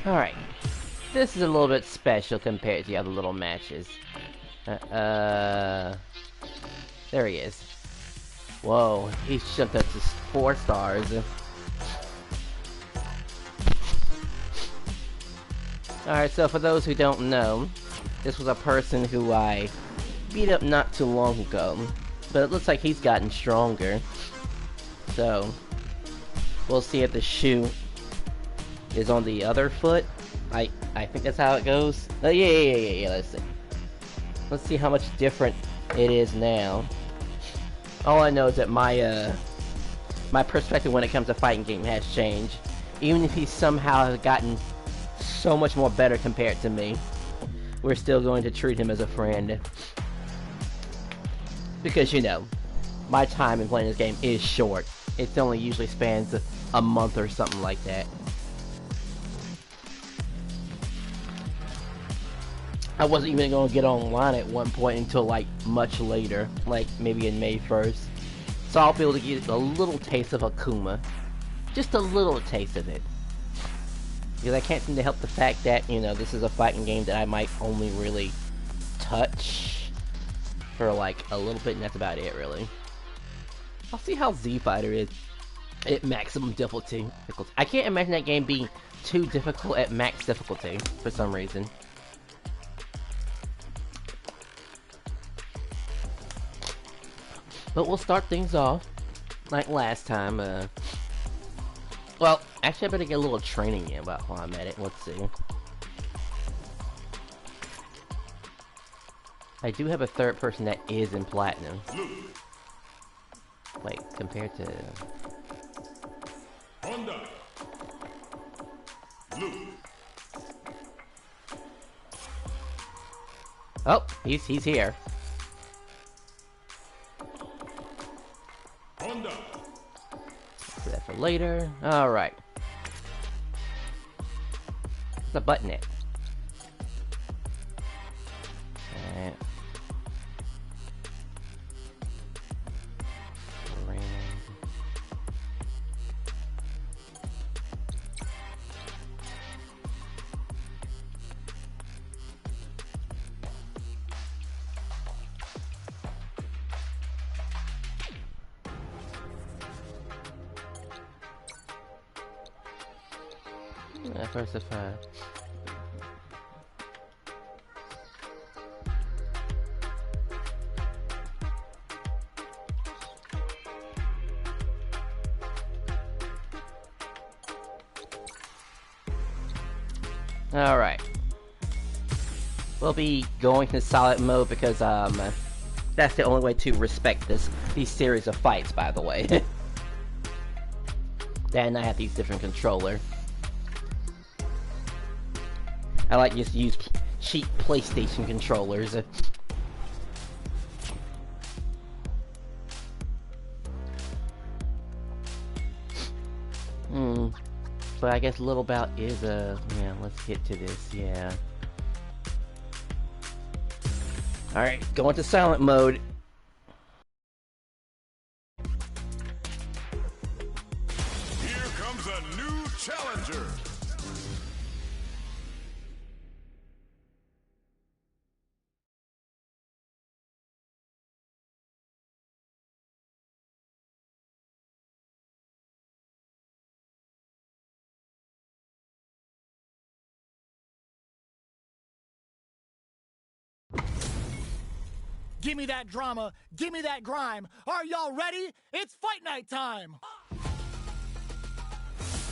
Alright. This is a little bit special compared to the other little matches. There he is. Whoa, he jumped up to 4 stars. Alright, so for those who don't know, this was a person who I beat up not too long ago. But it looks like he's gotten stronger. So, we'll see if the shoe is on the other foot. I think that's how it goes. Yeah, let's see. Let's see how much different it is now. All I know is that my my perspective when it comes to fighting game has changed. Even if he somehow has gotten so much more better compared to me, we're still going to treat him as a friend. Because, you know, my time in playing this game is short. It only usually spans a month or something like that. I wasn't even going to get online at one point until like much later, like maybe in May 1st. So I'll be able to get a little taste of Akuma. Just a little taste of it. Because I can't seem to help the fact that, you know, this is a fighting game that I might only really touch for like a little bit, and that's about it really. I'll see how Z Fighter is at maximum difficulty. I can't imagine that game being too difficult at max difficulty for some reason. But we'll start things off like last time. Well, actually I better get a little training in while I'm at it. Let's see. I do have a third person that is in platinum. Wait, compared to... Honda. Oh, he's here. Honda. Do that for later. Alright. What's the button at? Alright. First of all. Alright. We'll be going to solid mode because that's the only way to respect these series of fights, by the way. Then I have these different controllers. I like just use cheap PlayStation controllers. But I guess lilbowt is yeah, let's get to this, yeah. Alright, go into silent mode. Here comes a new challenger. Give me that drama, give me that grime. Are y'all ready? It's fight night time!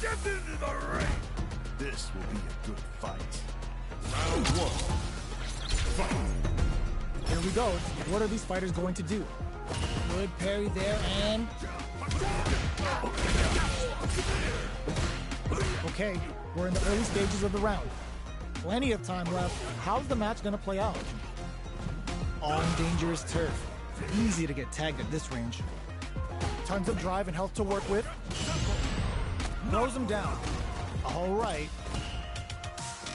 Get into the ring! This will be a good fight. Round 1. Fight! Here we go. What are these fighters going to do? Good parry there and... Okay, we're in the early stages of the round. Plenty of time left. How's the match gonna play out? On dangerous turf. Easy to get tagged at this range. Tons of drive and health to work with. Throws him down. All right.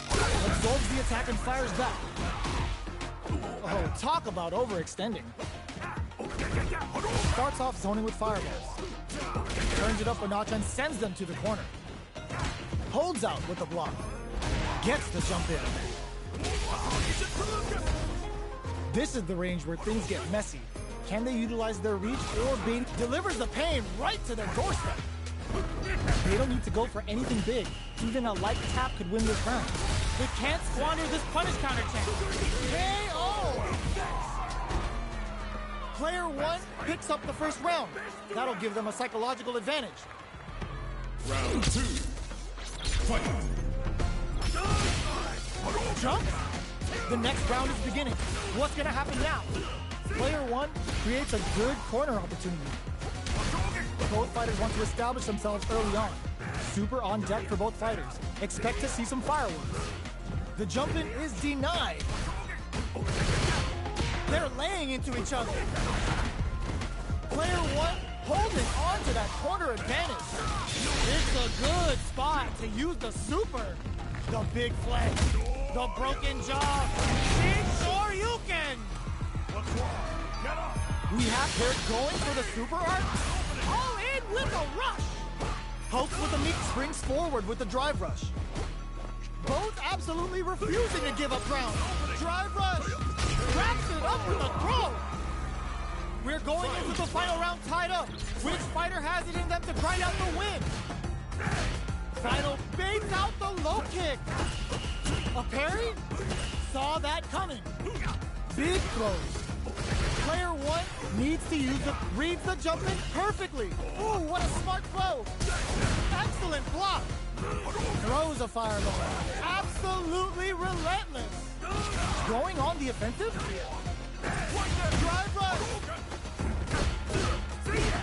Absorbs the attack and fires back. Oh, talk about overextending. Starts off zoning with fireballs. Turns it up a notch and sends them to the corner. Holds out with the block. Gets the jump in. This is the range where things get messy. Can they utilize their reach or bait? Delivers the pain right to their doorstep. They don't need to go for anything big. Even a light tap could win this round. They can't squander this punish counter chance. KO! Player 1 picks up the first round. That'll give them a psychological advantage. Round 2. Fight. Jump? The next round is beginning. What's gonna happen now? Player 1 creates a good corner opportunity. Both fighters want to establish themselves early on. Super on deck for both fighters. Expect to see some fireworks. The jump-in is denied. They're laying into each other. Player 1 holding on to that corner advantage. It's a good spot to use the super. The big flex. The broken jaw. Big Shoryuken. What's wrong? Get up! We have they're going for the super arc. All in with a rush. Hulk with the meat springs forward with the drive rush. Both absolutely refusing to give up ground. Drive rush. Wraps it up with a throw. We're going into the final round tied up. Which fighter has it in them to grind out the win? Final baits out the low kick. A parry? Saw that coming. Big throws. Player 1 needs to use it, reads the jump in perfectly. Ooh, what a smart throw. Excellent block. Throws a fireball. Absolutely relentless. Going on the offensive? Drive rush.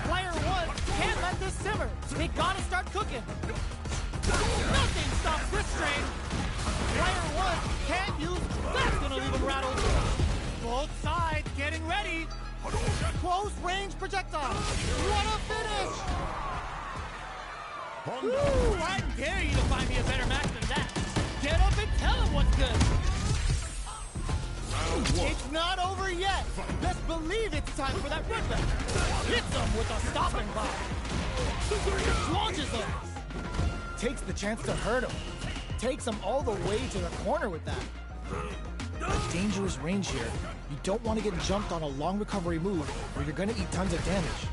Player 1 can't let this simmer. They gotta start cooking. Nothing stops this train. Player 1 can't use. That's gonna leave him rattled. Both sides getting ready. Close range projectile. What a finish! Woo, I dare you to find me a better match than that. Get up and tell him what's good. It's not over yet. Best believe it's time for that runback. Hits him with a stopping block. Launches him. Takes the chance to hurt him. Takes him all the way to the corner with that. A dangerous range here. You don't want to get jumped on a long recovery move or you're going to eat tons of damage.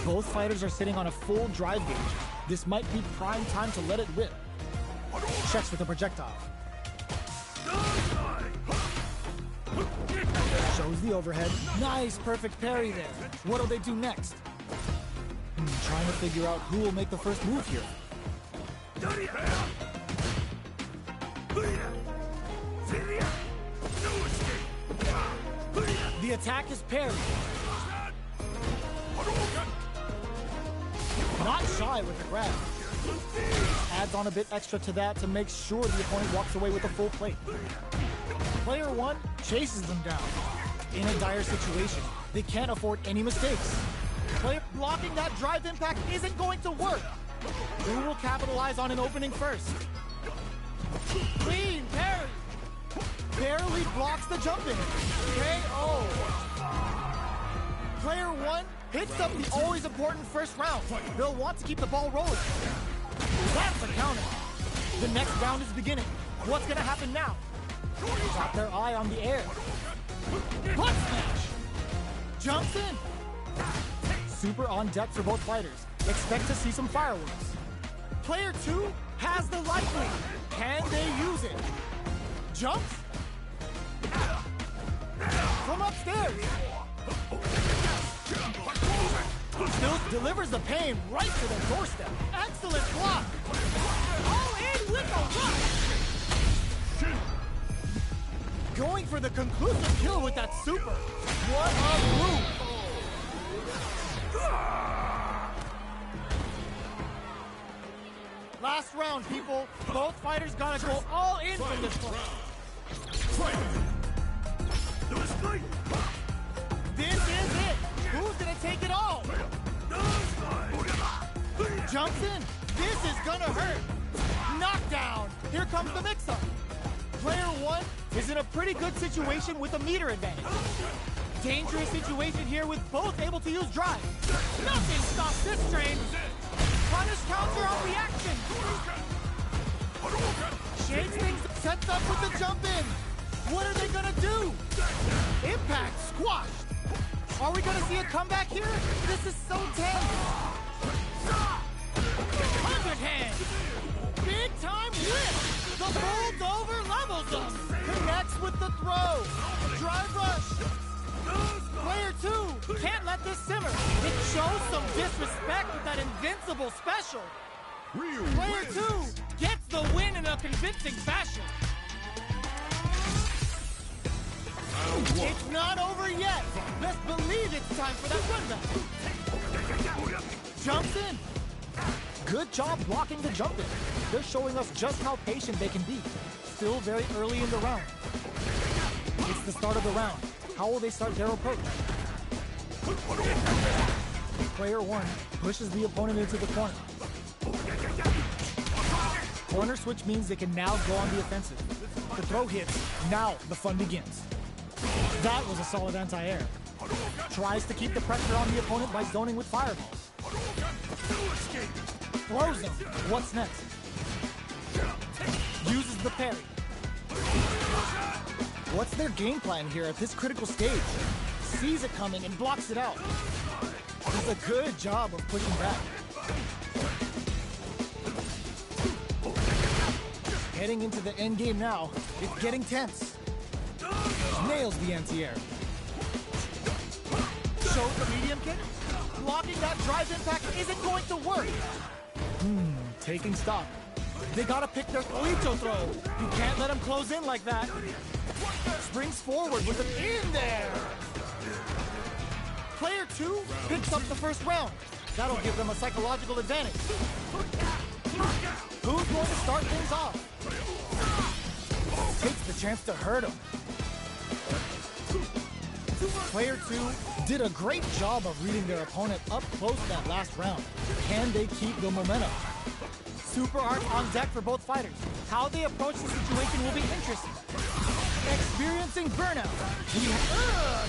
Both fighters are sitting on a full drive gauge. This might be prime time to let it rip. Checks with a projectile. Shows the overhead. Nice, perfect parry there. What'll they do next? Trying to figure out who will make the first move here. The attack is parried. Not shy with the grab. Adds on a bit extra to that to make sure the opponent walks away with a full plate. Player 1 chases them down. In a dire situation, they can't afford any mistakes. Player blocking that drive impact isn't going to work. Who will capitalize on an opening first? Clean parry. Barely blocks the jump in. KO. Player 1 hits up the always important first round. They'll want to keep the ball rolling. That's a counter. The next round is beginning. What's gonna happen now? Got their eye on the air. Butt smash. Jumps in. Super on deck for both fighters. Expect to see some fireworks. Player 2 has the light lead. Can they use it? Jumps. From upstairs. Still delivers the pain right to the doorstep. Excellent block. All in with a rush. Going for the conclusive kill with that super. What a move. Last round, people. Both fighters gotta go all in from this one. This is it. Who's gonna take it all? Jumps in. This is gonna hurt. Knockdown. Here comes the mix-up. Player 1 is in a pretty good situation with a meter advantage. Dangerous situation here with both able to use drive. Nothing stops this train. Punish counter on reaction. Mixed up with the jump in. What are they gonna do? Impact squashed. Are we gonna see a comeback here? This is so tense. 100 hands. Big time whip. The bulldozer levels them. Connects with the throw. Drive rush. Player 2 can't let this simmer. It shows some disrespect with that invincible special. Player 2 gets the win in a convincing fashion. It's not over yet. Best believe it's time for that runback. Jumps in. Good job blocking the jump in. They're showing us just how patient they can be. Still very early in the round. It's the start of the round. How will they start their approach? Player 1 pushes the opponent into the corner. Corner switch means they can now go on the offensive. The throw hits. Now the fun begins. That was a solid anti-air. Tries to keep the pressure on the opponent by zoning with fireballs. Throws them. What's next? Uses the parry. What's their game plan here at this critical stage? Sees it coming and blocks it out. Does a good job of pushing back. Heading into the end game now. It's getting tense. Nails the anti-air. Shows the medium kick. Blocking that drive impact isn't going to work. Taking stock. They gotta pick their Polito throw. You can't let them close in like that. Springs forward with an in there. Player 2 picks up the first round. That'll give them a psychological advantage. Who's going to start things off? Takes the chance to hurt him. Player 2 did a great job of reading their opponent up close that last round. Can they keep the momentum? Super art on deck for both fighters. How they approach the situation will be interesting. Experiencing burnout.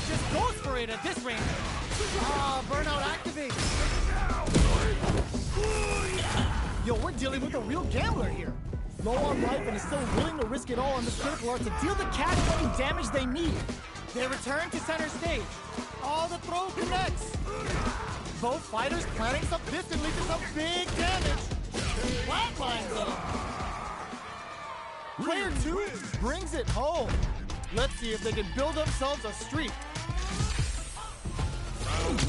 Just goes for it at this range. Burnout activates. Yo, we're dealing with a real gambler here. Low on life and is still willing to risk it all on this critical art to deal the cash money damage they need. They return to center stage. All the throw connects. Both fighters planning some this and lead to some big damage. Flatlines them. Player 2 brings it home. Let's see if they can build themselves a streak.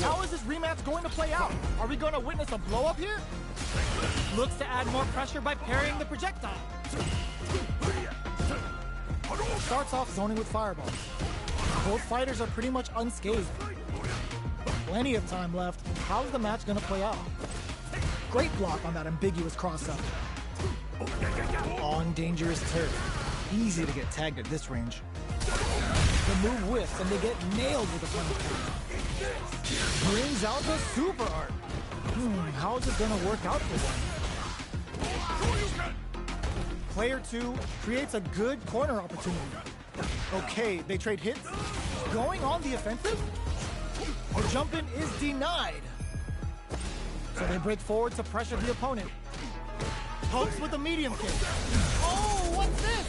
How is this rematch going to play out? Are we going to witness a blow up here? Looks to add more pressure by parrying the projectile. Starts off zoning with fireballs. Both fighters are pretty much unscathed. Plenty of time left. How's the match going to play out? Great block on that ambiguous cross-up. On dangerous turf. Easy to get tagged at this range. The move whiffs and they get nailed with a punish counter. Brings out the super art. How is it going to work out for them? Player 2 creates a good corner opportunity. Okay, they trade hits. Going on the offensive? The jump in is denied. So they break forward to pressure the opponent. Pokes with a medium kick. Oh, what's this?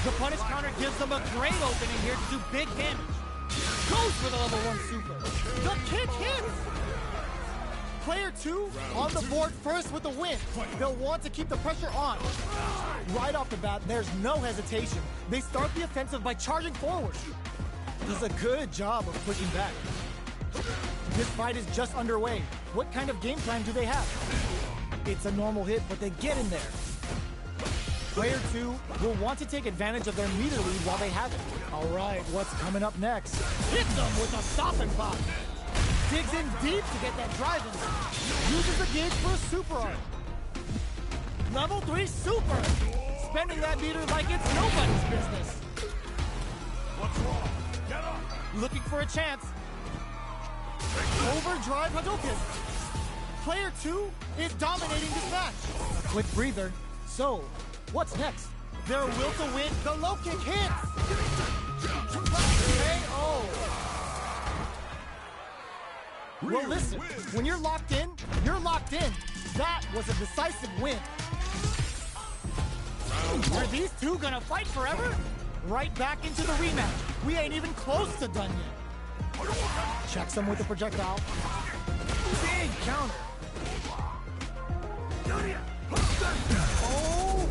The punish counter gives them a great opening here to do big damage. Goes for the level 1 super. The kick hits. Player 2 on the board first with the win. They'll want to keep the pressure on. Right off the bat, there's no hesitation. They start the offensive by charging forward. Does a good job of pushing back. This fight is just underway. What kind of game plan do they have? It's a normal hit, but they get in there. Player 2 will want to take advantage of their meter lead while they have it. All right, what's coming up next? Hits them with a stop and pop. Digs in deep to get that drive in. Uses the gauge for a super art. Level 3 super. Spending that meter like it's nobody's business. What's wrong? Get up! Looking for a chance. Overdrive Hadouken. Player 2 is dominating this match. Quick breather. So, what's next? Their will to win. The low kick hits. KO. Well, listen. When you're locked in, you're locked in. That was a decisive win. Round 3. Are these two gonna fight forever? Right back into the rematch. We ain't even close to done yet. Checks him with the projectile. Big counter. Oh!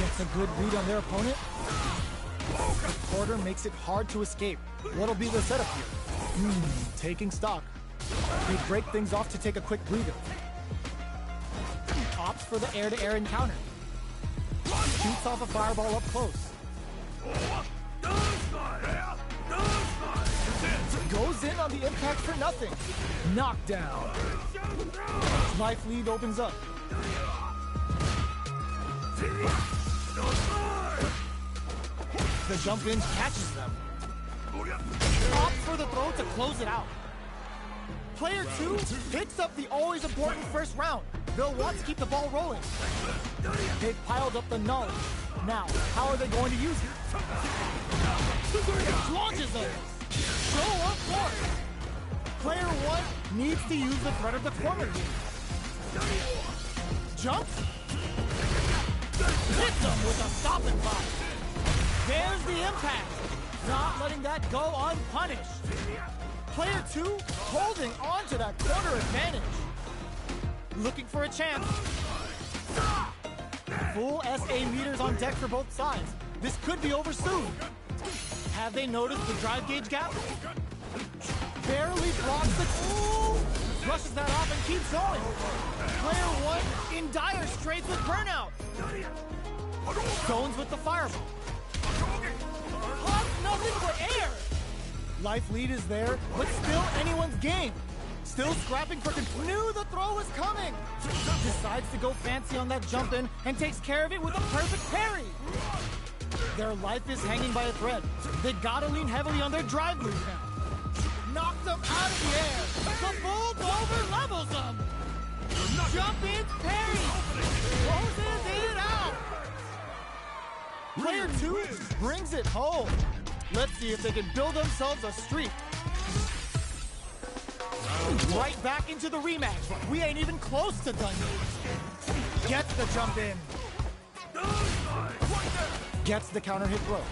Gets a good read on their opponent. The quarter makes it hard to escape. What'll be the setup here? Taking stock. They break things off to take a quick breather. Opts for the air-to-air encounter. Shoots off a fireball up close. Goes in on the impact for nothing. Knockdown. Life lead opens up. The jump in catches them. Opts for the throw to close it out. Player 2 picks up the always important first round. They'll want to keep the ball rolling. They've piled up the knowledge. Now, how are they going to use it? Launches them. Show up force. Player 1 needs to use the threat of the corner here. Jumps. Hits them with a stopping block. There's the impact. Not letting that go unpunished. Player 2 holding on to that corner advantage. Looking for a chance. Full SA meters on deck for both sides. This could be over soon. Have they noticed the drive gauge gap? Barely blocks the... Ooh! Brushes that off and keeps going. Player 1 in dire straits with burnout. Stones with the fireball. Hugs nothing but air. Life lead is there, but still anyone's game. Still scrapping for control. Knew the throw was coming. Decides to go fancy on that jump in and takes care of it with a perfect parry. Their life is hanging by a thread. They gotta lean heavily on their drive move now. Knocks them out of the air. The bulldozer levels them. Jump in parry. Closes it out. Player 2 brings it home. Let's see if they can build themselves a streak. Right back into the rematch. We ain't even close to done yet. Gets the jump in. Gets the counter hit throw.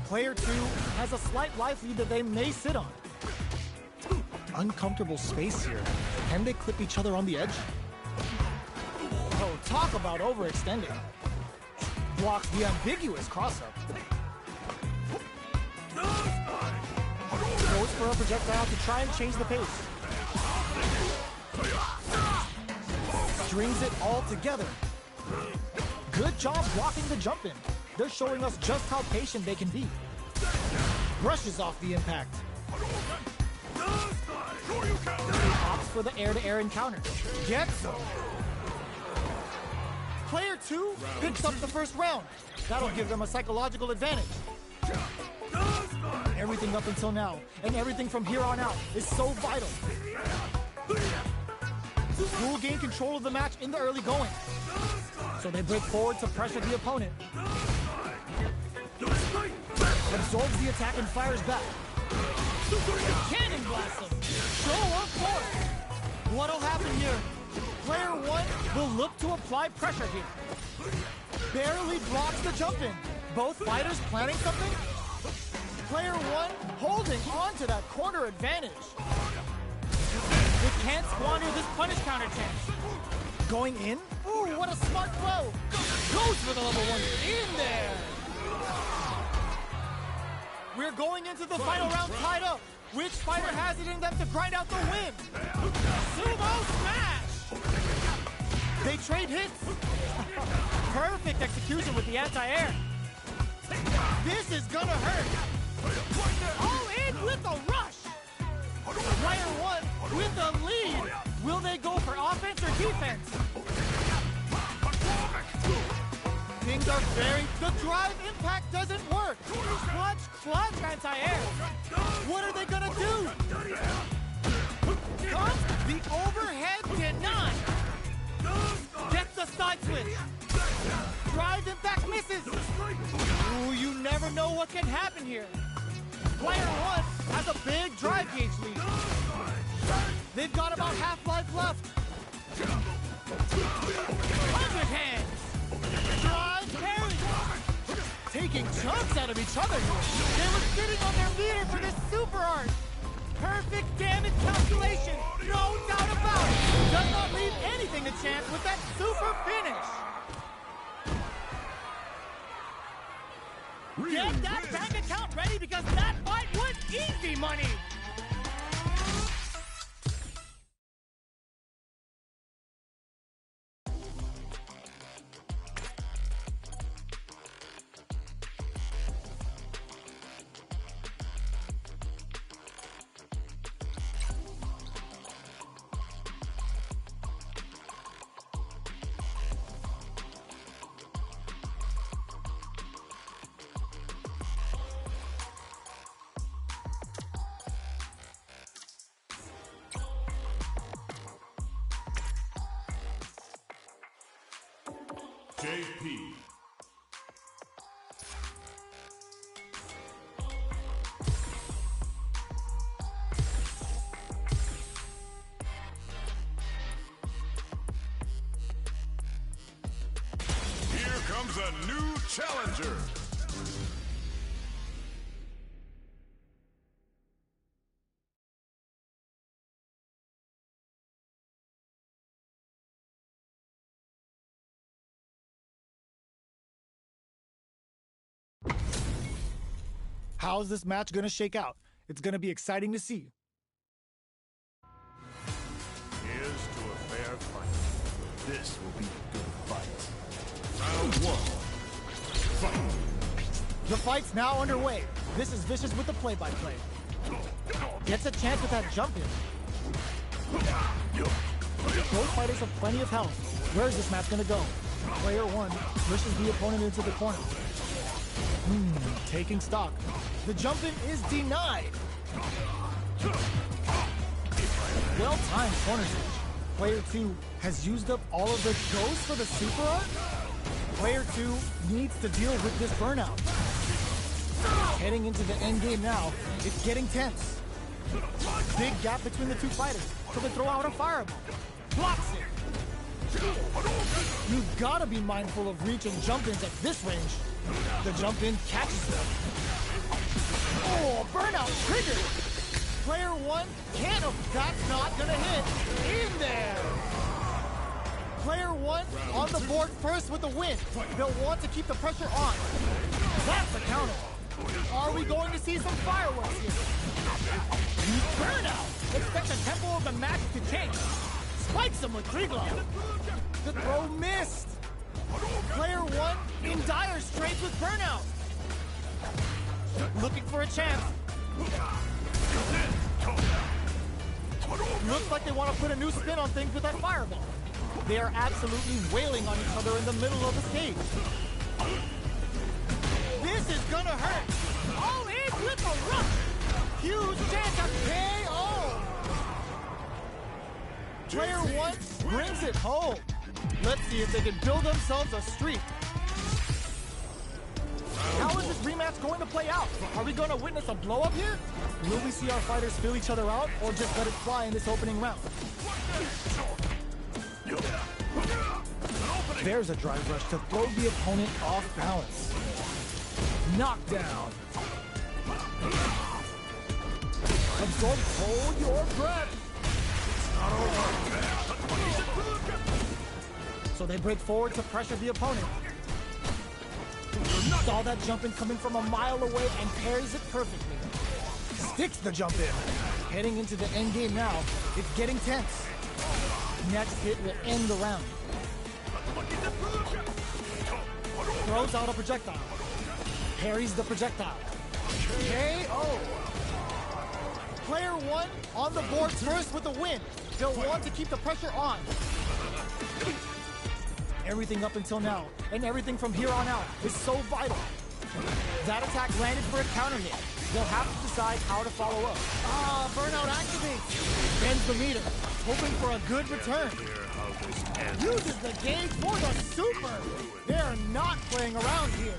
Player 2 has a slight life lead that they may sit on. Uncomfortable space here. Can they clip each other on the edge? Oh, talk about overextending. Blocks the ambiguous cross-up. Goes for a projectile to try and change the pace. Strings it all together. Good job blocking the jump in. They're showing us just how patient they can be. Brushes off the impact. Opts for the air-to-air encounter. Gets them. Player 2 picks up the first round. That'll give them a psychological advantage. Everything up until now, and everything from here on out, is so vital. Will gain control of the match in the early going. So they break forward to pressure the opponent. Absorbs the attack and fires back. Cannon blasts them. Show up force. What'll happen here? Player 1 will look to apply pressure here. Barely blocks the jump in. Both fighters planning something? Player 1 holding on to that corner advantage. They can't squander this punish counter chance. Going in? Ooh, what a smart throw. Goes for the level 1. In there. We're going into the final round tied up. Which fighter has it in them to grind out the win? Sumo smash. They trade hits. Perfect execution with the anti-air. This is gonna hurt. All in with a rush. Player 1 with the lead. Will they go for offense or defense? Things are the drive impact doesn't work. Clutch anti-air. What are they gonna do? Comes the overhead deny. Gets the side switch. Drive impact misses. Ooh, you never know what can happen here. Player 1 has a big drive gauge lead. They've got about half life left. 100 hands. Drive chunks out of each other. They were sitting on their meter for this super art. Perfect damage calculation, no doubt about it. Does not leave anything to chance with that super finish. Get that bank account ready because that fight was easy money. JP. Here comes a new challenger. How's this match gonna shake out? It's gonna be exciting to see. Here's to a fair fight. This will be a good fight. Round one. Fight. The fight's now underway. This is Vicious with the play-by-play. Gets a chance with that jump in. Both fighters have plenty of health. Where is this match gonna go? Player one pushes the opponent into the corner. Taking stock. The jump-in is denied. Well-timed corner switch. Player 2 has used up all of the goes for the super art. Player 2 needs to deal with this burnout. Heading into the end game now, it's getting tense. Big gap between the two fighters, so they throw out a fireball. Blocks it. You've got to be mindful of reach and jump-ins at this range. The jump-in catches them. Oh, burnout triggered! Player 1 can't have, that's not gonna hit. In there! Player 1 on the board first with the win. They'll want to keep the pressure on. That's a counter. Are we going to see some fireworks here? Burnout! Expect the tempo of the match to change. Spikes him with Kriegler. The throw missed. Player 1 in dire straits with burnout. Looking for a chance. Looks like they want to put a new spin on things with that fireball. They are absolutely wailing on each other in the middle of the stage. This is gonna hurt. All in with a rush. Huge chance of KO. Player 1 brings it home. Let's see if they can build themselves a streak. How is this rematch going to play out? Are we going to witness a blow-up here? Will we see our fighters feel each other out or just let it fly in this opening round? There's a drive rush to throw the opponent off balance. Knockdown. Absorb, hold your breath. So they break forward to pressure the opponent. Saw that jump in coming from a mile away and parries it perfectly. Sticks the jump in. Heading into the end game now, it's getting tense. Next hit will end the round. Throws out a projectile. Parries the projectile. KO. Player 1 on the board first with the win. They'll want to keep the pressure on. Everything up until now, and everything from here on out, is so vital. That attack landed for a counter hit. They'll have to decide how to follow up. Burnout activates. Bends the meter, hoping for a good return. Uses the gauge for the super. They're not playing around here.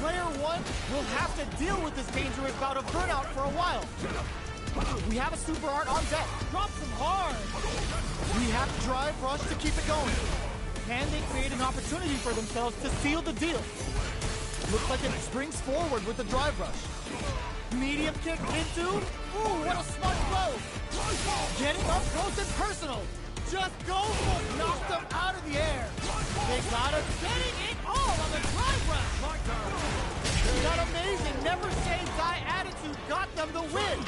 Player 1 will have to deal with this dangerous bout of burnout for a while. We have a super art on deck. Drops him hard. We have drive rush to keep it going. Can they create an opportunity for themselves to seal the deal? Looks like it springs forward with the drive rush. Medium kick into. Ooh, what a smart blow. Getting up close and personal. Just goes for it. Knocks them out of the air. They got it. Getting it all on the drive rush. That amazing, never say die attitude got them the win.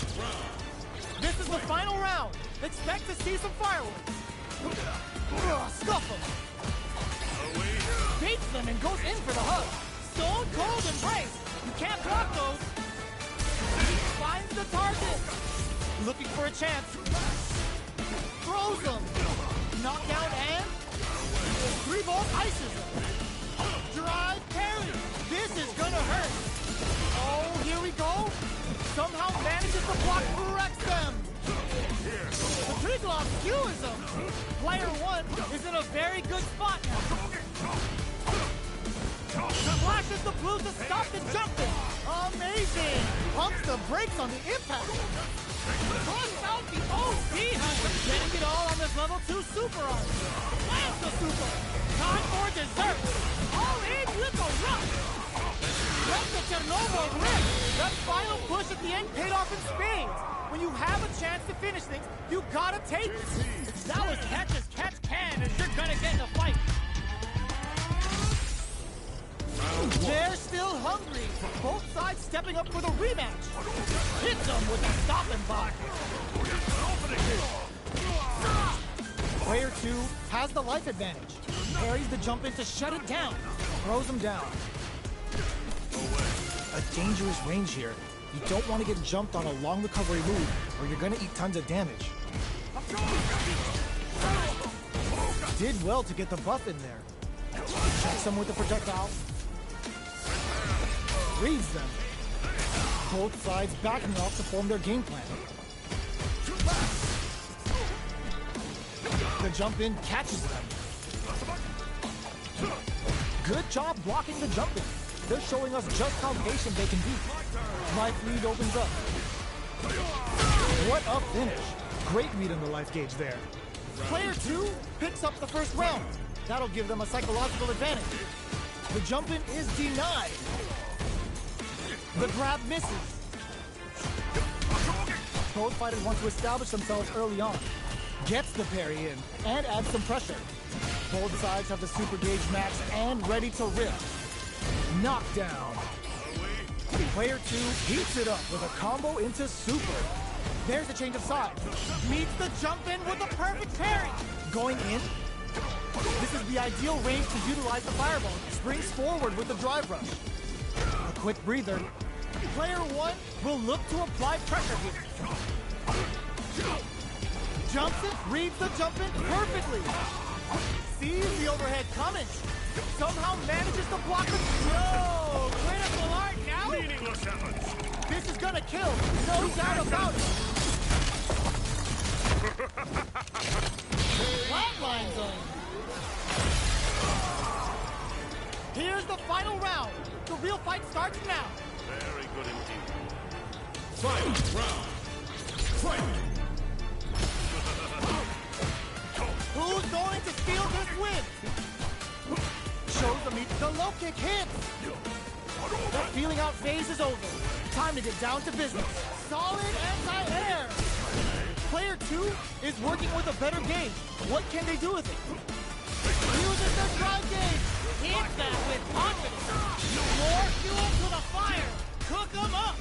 This is the final round. Expect to see some fireworks. Scuff them. Beats them and goes in for the hug. Stone cold embrace. You can't block those. Finds the target. Looking for a chance. Throws them. Knockdown and 3-volt ices him. Drive parry. This is gonna hurt. Oh, here we go. Somehow manages to block, wrecks them. The Triglav skewers them. Player 1 is in a very good spot now. Flashes the blue to stop the jumping. Amazing. Pumps the brakes on the impact. Push out the OP hunter. Getting it all on this level 2 super art. Lands the super. Time for dessert. All in with the rush. Let the Chernobyl rip. That final push at the end paid off in spades. When you have a chance to finish things, you gotta take it. That was catch as catch can, and you're gonna get in a fight. They're still hungry. Both sides stepping up for the rematch. Hits them with a stopping block. Player 2 has the life advantage. Parries the jump in to shut it down. Throws him down. A dangerous range here. You don't want to get jumped on a long recovery move, or you're gonna eat tons of damage. Did well to get the buff in there. Checks them with the projectile. Reads them. Both sides backing off to form their game plan. The jump in catches them. Good job blocking the jump in. They're showing us just how patient they can be. Life lead opens up. What a finish. Great read on the life gauge there. Player 2 picks up the first round. That'll give them a psychological advantage. The jump in is denied. The grab misses. Both fighters want to establish themselves early on. Gets the parry in and adds some pressure. Both sides have the super gauge max and ready to rip. Knockdown. Player 2 heats it up with a combo into super. There's a change of sides. Meets the jump in with a perfect parry. Going in. This is the ideal range to utilize the fireball. Springs forward with the drive rush. A quick breather. Player 1 will look to apply pressure here. Jumps it, reads the jump in perfectly. Sees the overhead coming. Somehow manages to block it. No! Critical art now? Meaningless efforts. This is gonna kill. No doubt about it. Flatline zone. Here's the final round. The real fight starts now. Very good indeed. Fight round. Fight. Who's going to steal this win? Shows them the low kick hits. That feeling out phase is over. Time to get down to business. Solid anti-air. Player 2 is working with a better game. What can they do with it? Uses their drive gauge. Hits that with confidence. More fuel to the fire. Cook them up.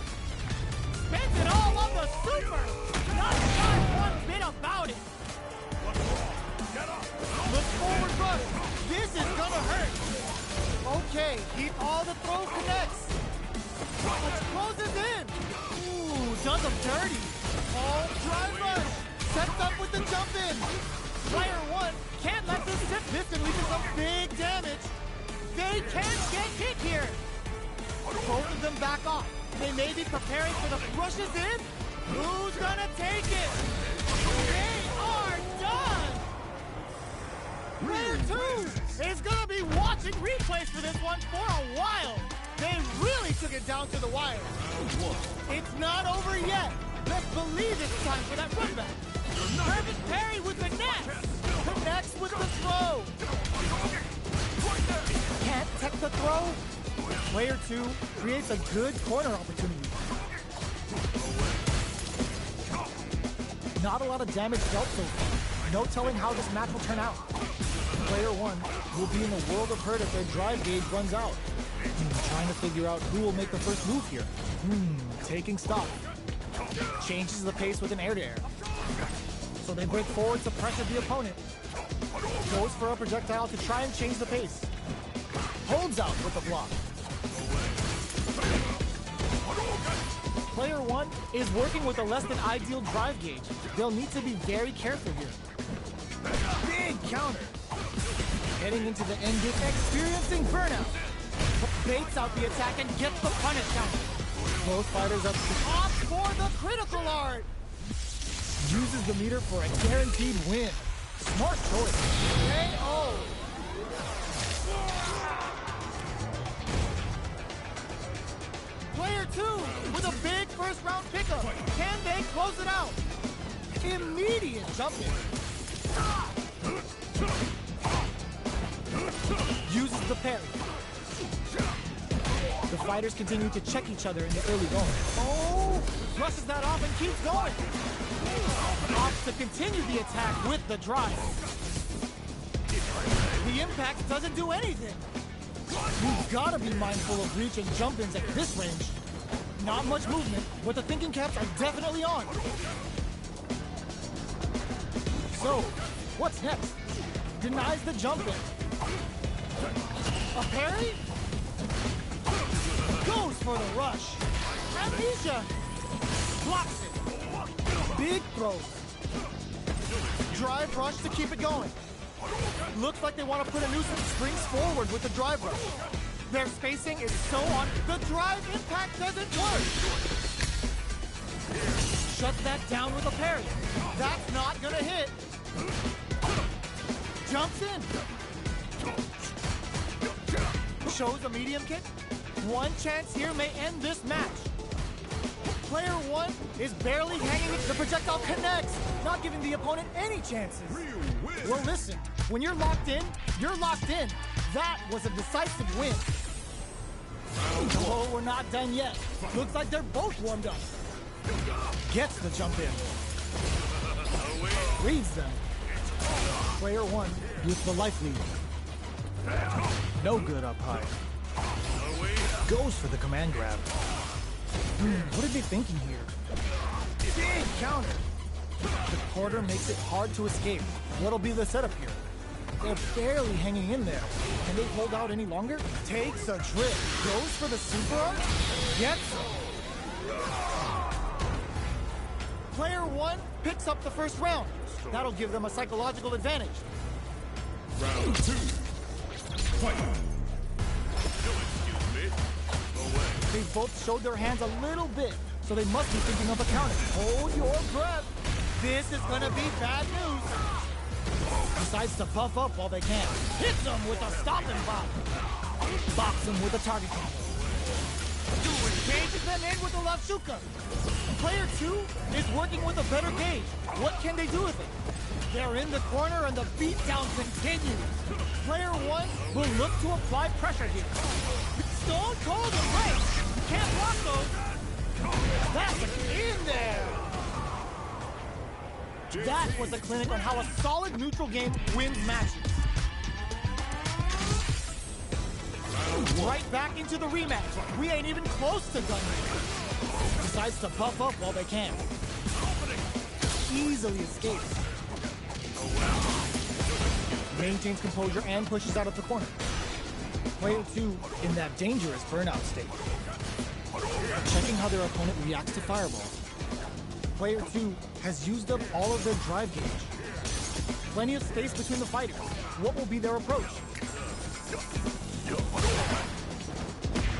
Spends it all on the super. Not one bit about it. Look forward rush. This is gonna hurt. Okay, keep all the throw connects. Which closes in. Ooh, done them dirty. Oh, drive rush. Sets up with the jump in. Player 1 can't let this sit. This can lead to some big damage. They can't get hit here. Both of them back off. They may be preparing for the rushes in. Who's gonna take it? They are done. Player 2 is gonna be watching replays for this one for a while. They really took it down to the wire. It's not over yet. Let's believe it's time for that runback. Perfect parry with the net. Connects with the throw. Can't tech the throw. Player 2 creates a good corner opportunity. Not a lot of damage dealt so far. No telling how this match will turn out. Player 1 will be in a world of hurt if their drive gauge runs out. Trying to figure out who will make the first move here. Taking stock. Changes the pace with an air-to-air. So they break forward to pressure the opponent. Goes for a projectile to try and change the pace. Holds out with the block. Player 1 is working with a less than ideal drive gauge. They'll need to be very careful here. Big counter. Heading into the end game, experiencing burnout. Baits out the attack and gets the punish counter. Both fighters up opt for the critical art. Uses the meter for a guaranteed win. Smart choice. KO. Player 2 with a big first round pickup. Can they close it out? Immediate jump in. Uses the parry. The fighters continue to check each other in the early going. Oh! Brushes that off and keeps going. Opts to continue the attack with the drive. The impact doesn't do anything. You've got to be mindful of reach and jump-ins at this range. Not much movement, but the thinking caps are definitely on. So, what's next? Denies the jump-in. A parry? Goes for the rush. Amnesia. Blocks it. Big throws. Drive rush to keep it going. Looks like they want to put a nuisance. Springs forward with the drive rush. Their spacing is so on. The drive impact doesn't work. Shuts that down with a parry. That's not gonna hit. Jumps in. Shows a medium kick. One chance here may end this match. Player 1 is barely hanging. The projectile connects, not giving the opponent any chances. Well, listen, when you're locked in, you're locked in. That was a decisive win. Oh, we're not done yet. Looks like they're both warmed up. Gets the jump in. Reads them. Player 1 with the life lead. No good up high. Goes for the command grab. What are they thinking here? Big counter. The quarter makes it hard to escape. What'll be the setup here? They're barely hanging in there. Can they hold out any longer? Takes a trip. Goes for the super arm. Gets it. Player 1 picks up the first round. That'll give them a psychological advantage. Round 2. Fight. They both showed their hands a little bit, so they must be thinking of a counter. Hold your breath. This is gonna be bad news. Decides to puff up while they can. Hits them with a stop and bop. Box them with a target combo. Cages them in with a left shuka. Player 2 is working with a better gauge. What can they do with it? They're in the corner and the beatdown continues. Player 1 will look to apply pressure here. Stone cold embrace. Can't block those. That's in there. That was a clinic on how a solid neutral game wins matches. Right back into the rematch. We ain't even close to done yet. Decides to puff up while they can. Easily escapes. Maintains composure and pushes out of the corner. Player 2 in that dangerous burnout state. Checking how their opponent reacts to fireballs. Player 2 has used up all of their drive gauge. Plenty of space between the fighters. What will be their approach?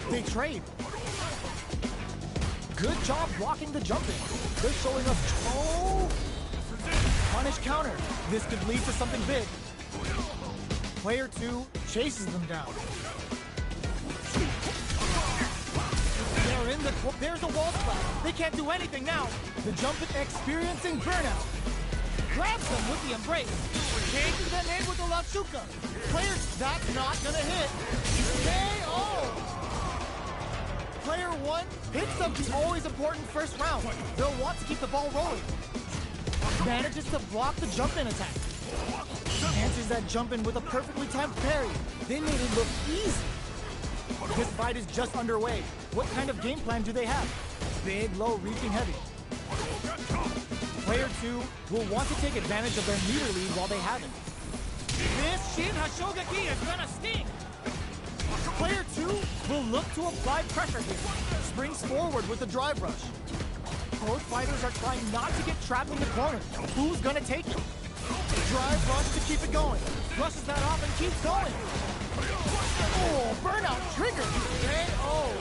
They trade. Good job blocking the jumping. They're showing us, oh! Punish counter. This could lead to something big. Player 2 chases them down. They're in the... There's a wall splat. They can't do anything now. The jumping experiencing burnout. Grabs them with the embrace. Cages them in with the left shuka. Players, that's not gonna hit. KO! Player 1 picks up the always important first round. They'll want to keep the ball rolling. Manages to block the jump-in attack. Answers that jump-in with a perfectly timed parry. They made it look easy. This fight is just underway. What kind of game plan do they have? Big, low, reaching heavy. Player 2 will want to take advantage of their meter lead while they have it. This Shin Hashogaki is gonna sting! Player 2 will look to apply pressure here. Springs forward with the drive rush. Both fighters are trying not to get trapped in the corner. Who's gonna take it? Drive rush to keep it going. Rushes that off and keeps going. Oh, burnout triggered. KO.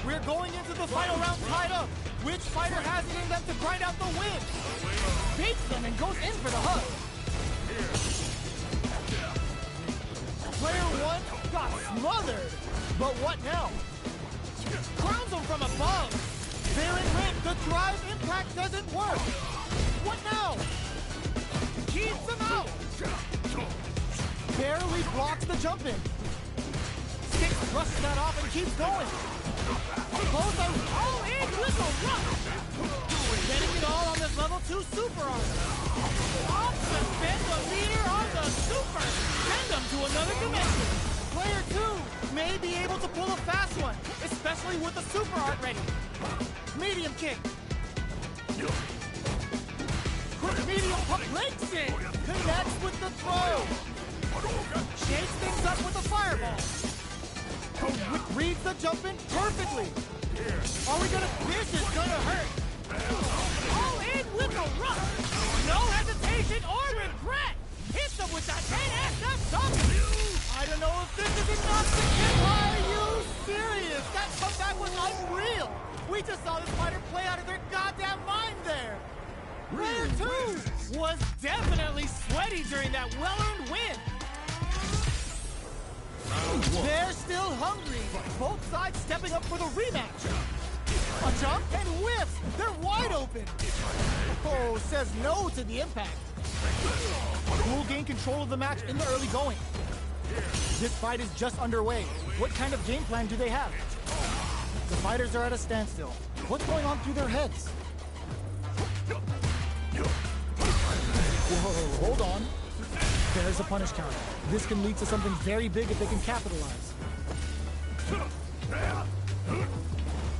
We're going into the final round tied up. Which fighter has it in them to grind out the win? Beats them and goes in for the hug. Player 1 got smothered. But what now? Crowns him from above. They're in ring. The drive impact doesn't work. What now? Keeps him out. Barely blocks the jump in. Six brushes that off and keeps going. Both are all in with a rush. Getting it all on this level 2 super arm. Off to spend the meter on the super. Send them to another dimension. Player 2 may be able to pull a fast one, especially with the super art ready. Medium kick. Quick medium pump breaks it. Connects with the throw. Shakes things up with a fireball. Reads the jump in perfectly. Are we gonna? This is gonna hurt. All in with a rush. No hesitation or regret. Hits them with that 10SF something. I don't know if this is enough to get. Are you serious? That comeback was unreal. We just saw this fighter play out of their goddamn mind there. Player 2 was definitely sweaty during that well-earned win. They're still hungry. Both sides stepping up for the rematch. A jump and whiffs. They're wide open. Oh, says no to the impact. Will gain control of the match in the early going. This fight is just underway. What kind of game plan do they have? The fighters are at a standstill. What's going on through their heads? Whoa, hold on. There's a punish counter. This can lead to something very big if they can capitalize.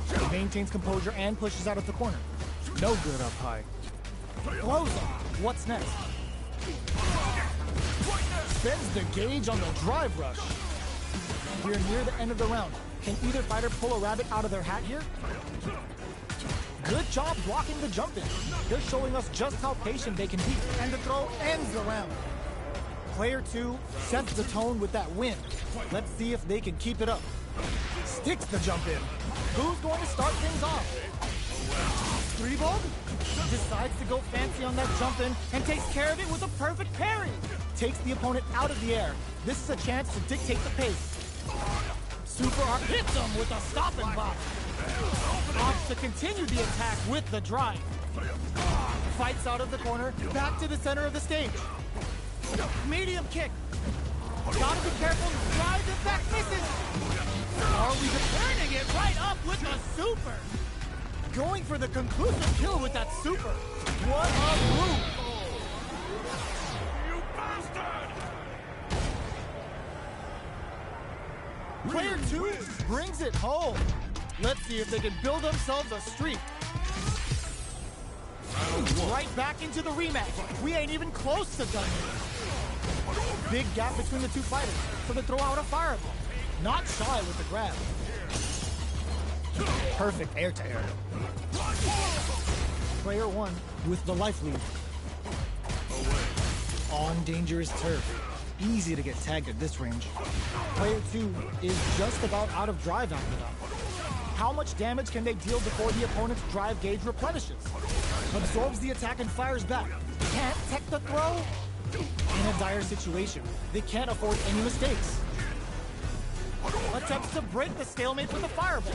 He maintains composure and pushes out of the corner. No good up high. Blows off. What's next? Spends the gauge on the drive rush. We're near the end of the round. Can either fighter pull a rabbit out of their hat here? Good job blocking the jump in. They're showing us just how patient they can be. And the throw ends the round. Player 2 sets the tone with that win. Let's see if they can keep it up. Sticks the jump in. Who's going to start things off? Streebog decides to go fancy on that jump in and takes care of it with a perfect parry. Takes the opponent out of the air. This is a chance to dictate the pace. Super Arc hits him with a stop and bop. Opts to continue the attack with the drive. Fights out of the corner, back to the center of the stage. Medium kick. Gotta be careful, drive impact misses. Are we turning it right up with the super? Going for the conclusive kill with that super. What a move! You bastard! Player 2 brings it home. Let's see if they can build themselves a streak. Right back into the rematch. We ain't even close to done yet. Big gap between the two fighters, so they throw out a fireball. Not shy with the grab. Perfect air-to-air. Player 1 with the life lead. On dangerous turf. Easy to get tagged at this range. Player 2 is just about out of drive after that. How much damage can they deal before the opponent's drive gauge replenishes? Absorbs the attack and fires back. Can't tech the throw? In a dire situation, they can't afford any mistakes. Attempts to break the stalemate with a fireball.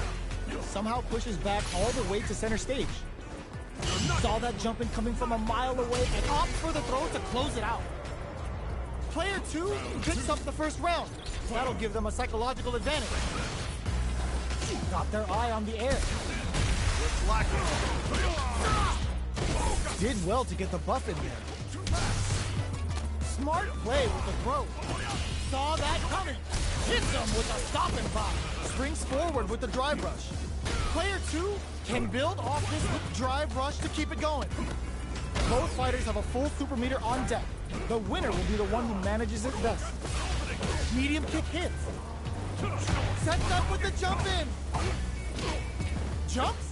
Somehow pushes back all the way to center stage. Saw that jump in coming from a mile away and opts for the throw to close it out. Player 2 picks up the first round. That'll give them a psychological advantage. Got their eye on the air. Did well to get the buff in there. Smart play with the throw. Saw that coming. Hits him with a stop and pop. Springs forward with the drive rush. Player 2 can build off this drive rush to keep it going. Both fighters have a full super meter on deck. The winner will be the one who manages it best. Medium kick hits. Sets up with the jump in. Jumps.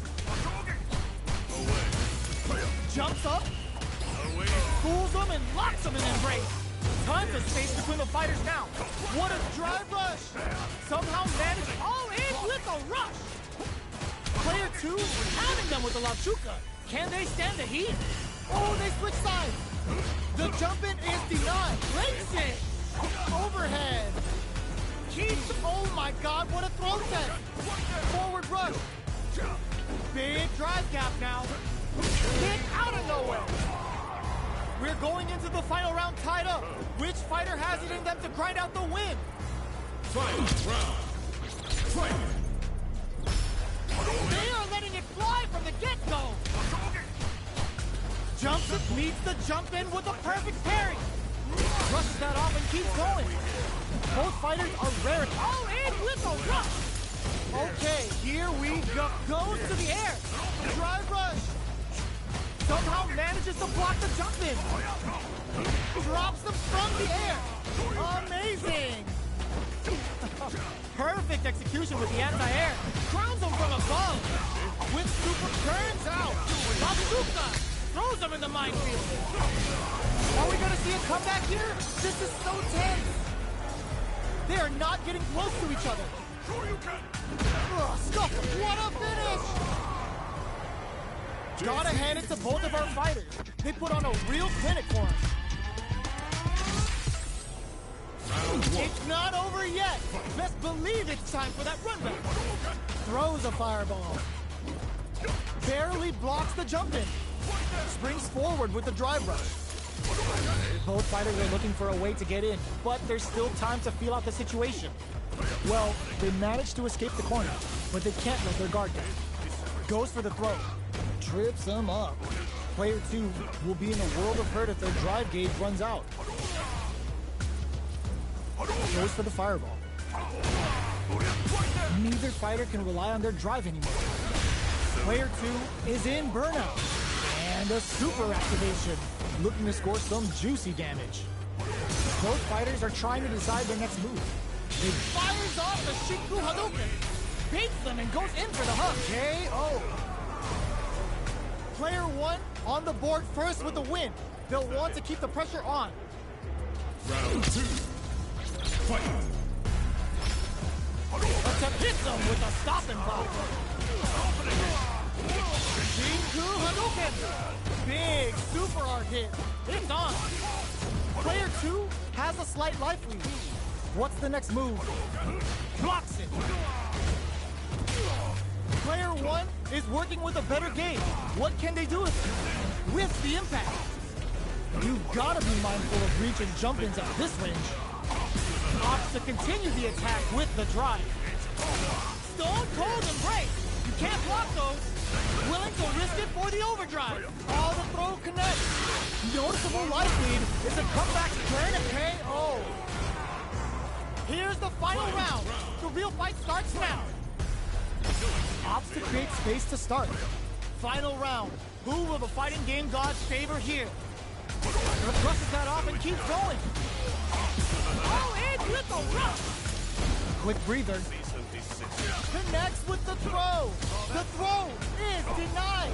Jumps up. Fools him and locks him in embrace. Tons of space between the fighters now. What a drive rush. Somehow managed all in with a rush. Player 2 having them with the La Chuca. Can they stand the heat? Oh, they switch sides. The jump in is denied. Breaks it. Overhead. Keeps. Oh my God, what a throw test. Forward rush. Big drive gap now. Kick out of nowhere. We're going into the final round tied up. Which fighter has it in them to grind out the win? Final round. Fight! They are letting it fly from the get-go. Jumps up, meets the jump in with a perfect parry. Rushes that off and keeps going. Both fighters are raring. All in with a rush. Okay, here we go. Goes to the air. Drive rush. Somehow manages to block the jump in. Drops them from the air. Amazing. Perfect execution with the anti-air. Crowns him from above. With super turns out. Bazooka throws him in the minefield. Are we going to see a comeback here? This is so tense. They are not getting close to each other. Ugh, scuffle. What a finish. Gotta hand it to both of our fighters. They put on a real clinic for us. It's not over yet. Best believe it's time for that run back. Throws a fireball. Barely blocks the jump in. Springs forward with the drive rush. Both fighters are looking for a way to get in, but there's still time to feel out the situation. Well, they managed to escape the corner, but they can't let their guard down. Goes for the throw. Trips him up. Player 2 will be in a world of hurt if their drive gauge runs out. Goes for the fireball. Neither fighter can rely on their drive anymore. Player 2 is in burnout. And a super activation, looking to score some juicy damage. Both fighters are trying to decide their next move. He fires off the Shinku Hadouken, beats them and goes in for the hug. KO. Player 1 on the board first with the win. They'll want to keep the pressure on. Round 2. Fight! Attempt hits them with a stop and pop. Shinku Hadouken. Big super art hit. It's on. Player 2 has a slight life lead. What's the next move? Blocks it. Player 1 is working with a better gauge. What can they do with it? With the impact. You've got to be mindful of reach and jump-ins at this range. Opts to continue the attack with the drive. Stone cold embrace. You can't block those. Willing to risk it for the overdrive. All the throw connects. Noticeable life lead is a comeback turn and KO. Here's the final round. The real fight starts now. Opts to create space to start. Final round. Who will the fighting game gods favor here? Brushes that off and keeps going. All in with the rush. Quick breather. Connects with the throw. The throw is denied.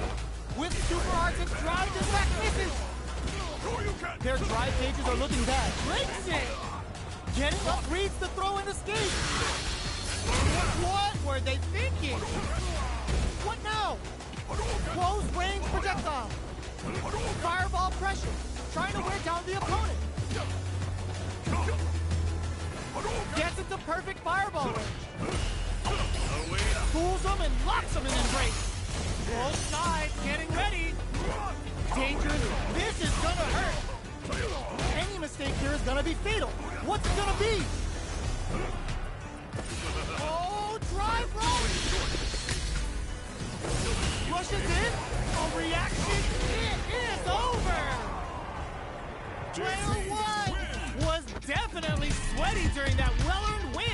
With super arts and drive, in fact misses. Their drive gauges are looking bad. Breaks it. Getting up, reads the throw and escapes. What were they thinking? What now? Close range projectile. Fireball pressure. Trying to wear down the opponent. Gets into perfect fireball range. Fools him and locks him in embrace. Both sides getting ready. Dangerous. This is gonna hurt. Any mistake here is gonna be fatal. What's it gonna be? Oh, drive right! me during that well-earned win.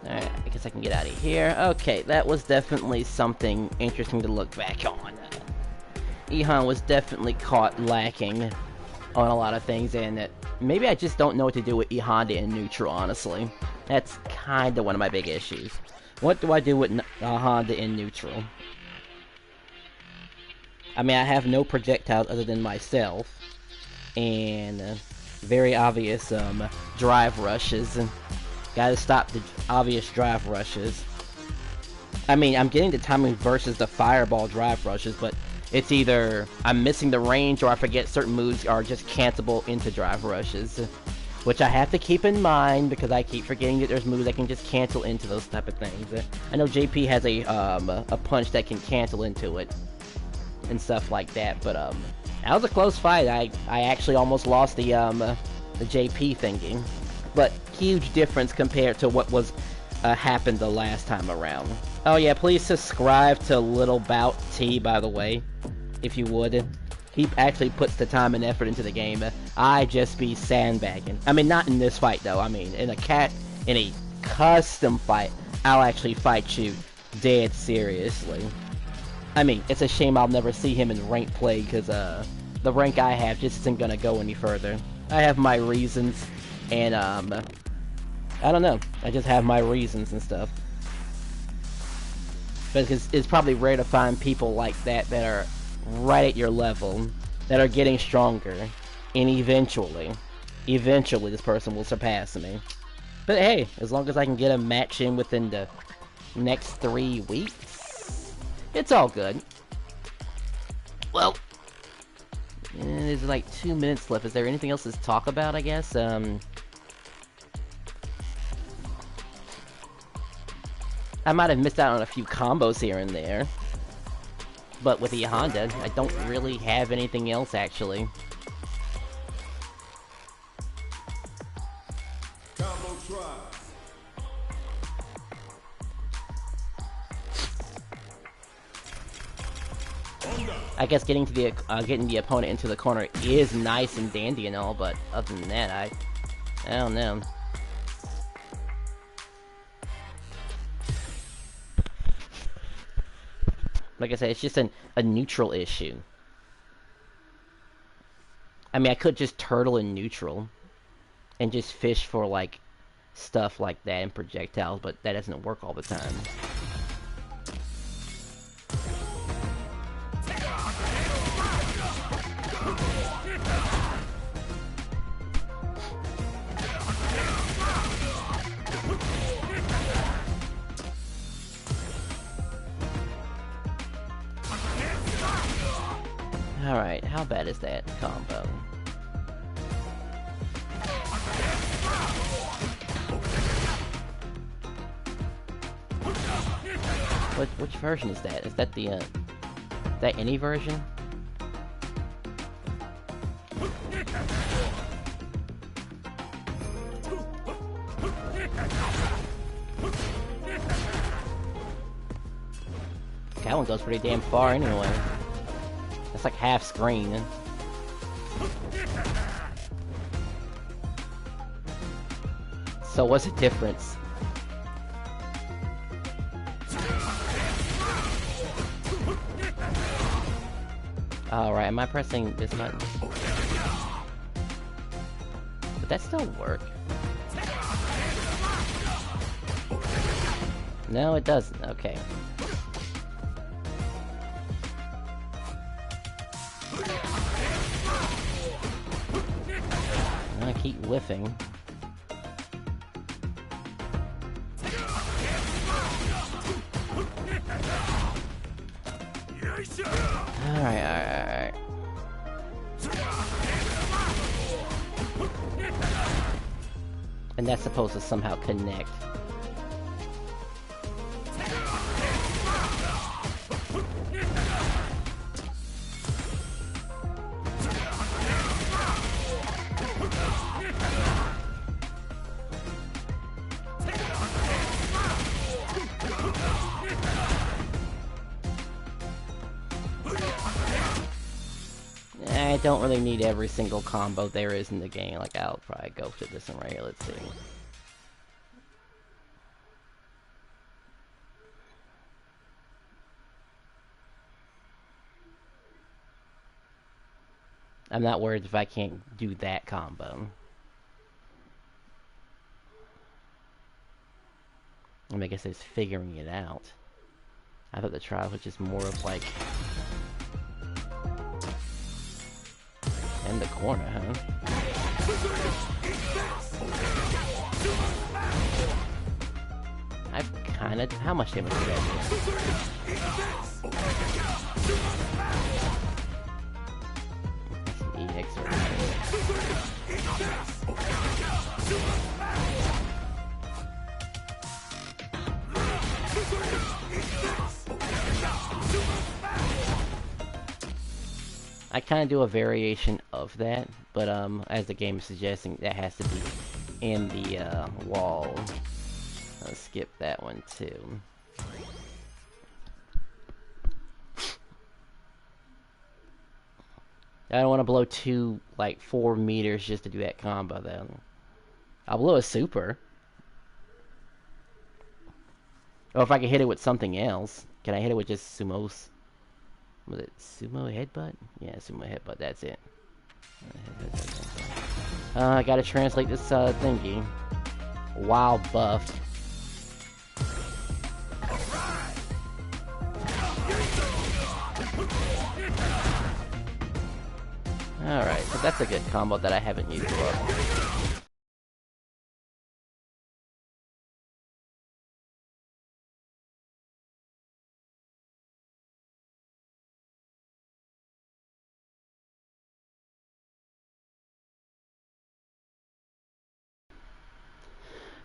Alright, I guess I can get out of here. Okay, that was definitely something interesting to look back on. Ihan was definitely caught lacking on a lot of things, and maybe I just don't know what to do with Honda in neutral, honestly. That's kinda one of my big issues. What do I do with Honda in neutral? I mean, I have no projectiles other than myself, and very obvious drive rushes. Gotta stop the obvious drive rushes. I mean, I'm getting the timing versus the fireball drive rushes, but it's either I'm missing the range or I forget certain moves are just cancelable into drive rushes. Which I have to keep in mind because I keep forgetting that there's moves that can just cancel into those type of things. I know JP has a punch that can cancel into it and stuff like that, but that was a close fight. I actually almost lost the JP thingy. But huge difference compared to what was happened the last time around. Oh yeah, please subscribe to lilbowt T, by the way, if you would. He actually puts the time and effort into the game. I just be sandbagging. I mean, not in this fight though. I mean, in a custom fight, I'll actually fight you dead seriously. I mean, it's a shame I'll never see him in ranked play because the rank I have just isn't gonna go any further. I have my reasons. And, I don't know. I just have my reasons and stuff. Because it's probably rare to find people like that that are right at your level, that are getting stronger, and eventually this person will surpass me. But hey, as long as I can get a match in within the next 3 weeks, it's all good. Well, there's like 2 minutes left. Is there anything else to talk about, I guess? I might have missed out on a few combos here and there. But with the Honda, I don't really have anything else, actually. Combo try. I guess getting the opponent into the corner is nice and dandy and all, but other than that, I don't know. Like I said, it's just a neutral issue. I mean, I could just turtle in neutral and just fish for, like, stuff like that and projectiles, but that doesn't work all the time. Alright, how bad is that combo? Which version is that? Is that the, that any version? That one goes pretty damn far anyway. That's like half screen. So what's the difference? Alright, am I pressing this button? Would that still work? No, it doesn't. Okay. I keep whiffing. Alright. And that's supposed to somehow connect. I don't really need every single combo there is in the game. Like, I'll probably go to this one right here. Let's see. I'm not worried if I can't do that combo. I mean, I guess it's figuring it out. I thought the trial was just more of like... in the corner, huh? I've kinda... How much damage did that do? EX or I kind of do a variation of that, but as the game is suggesting, that has to be in the wall. Let's skip that one too. I don't want to blow 4 meters just to do that combo though. I'll blow a super. Or if I can hit it with something else. Can I hit it with just sumos? Was it sumo headbutt? Yeah, sumo headbutt, that's it. I gotta translate this thingy. Wild buffed. Alright, so that's a good combo that I haven't used before.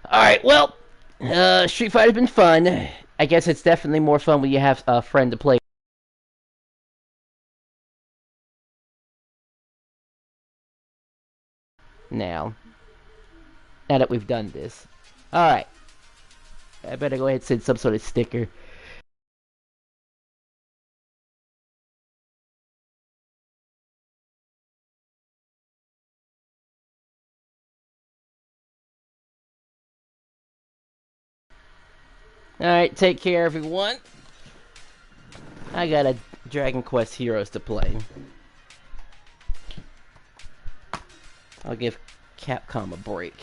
Alright, well, Street Fighter's been fun. I guess it's definitely more fun when you have a friend to play. Now that we've done this. Alright. I better go ahead and send some sort of sticker. Alright, take care everyone. I got a Dragon Quest Heroes to play. I'll give Capcom a break.